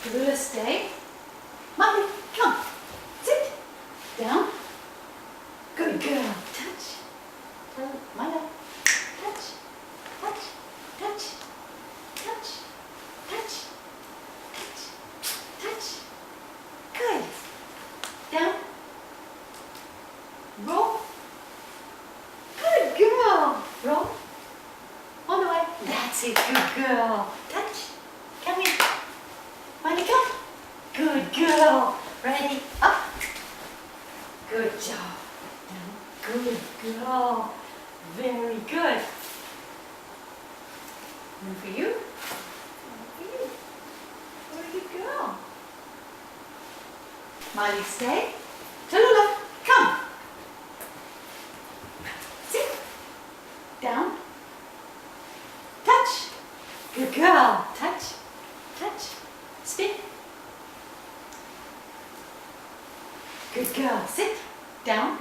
Tallulah, stay. Mommy, come. Sit. Down. Good girl. Touch. Mother. Touch. Touch. Touch. Touch. Touch. Touch. Touch. Good. Down. Roll. Good girl. Roll. On the way. That's it. Good girl. Touch. Come here. Money, come. Good girl. Ready? Up. Good job. Down. Good girl. Very good. One for you. One for you. Very good girl. Miley, stay. Tallulah, come. Sit. Down. Touch. Good girl. Touch. Touch. Spin. Good girl. Sit. Down.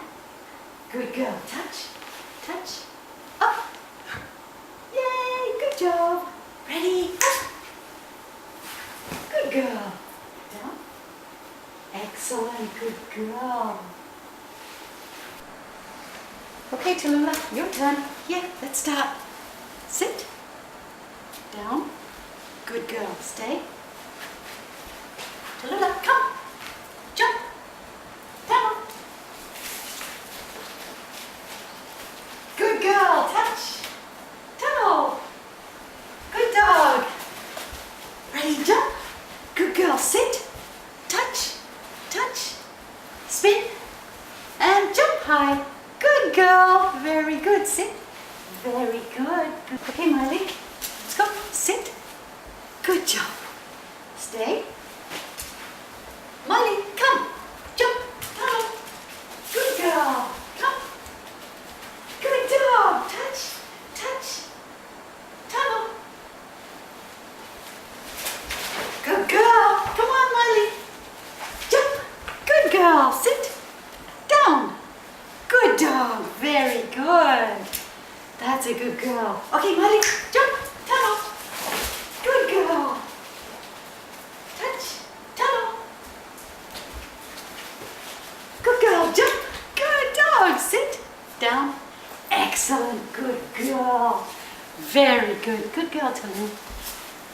Good girl. Touch. Touch. Up. Yay. Good job. Ready. Up. Good girl. Down. Excellent. Good girl. Okay, Tallulah, your turn. Here, let's start. Sit. Down. Good girl. Stay. Tallulah, come. Jump. Down. Good girl. Touch. Tunnel. Good dog. Ready, jump. Good girl. Sit. Touch. Touch. Spin. And jump high. Good girl. Very good. Sit. Very good. Okay, Miley. Let's go. Sit. Good job. Stay. Miley, come. Jump. Tunnel. Good girl. Come. Good dog. Touch. Touch. Tunnel. Good girl. Come on, Miley. Jump. Good girl. Sit. Down. Good dog. Very good. That's a good girl. Okay, Miley. Jump. Tunnel. Good girl. Touch. Tunnel. Good girl. Jump. Good dog. Sit. Down. Excellent. Good girl. Very good. Good girl, Tallulah.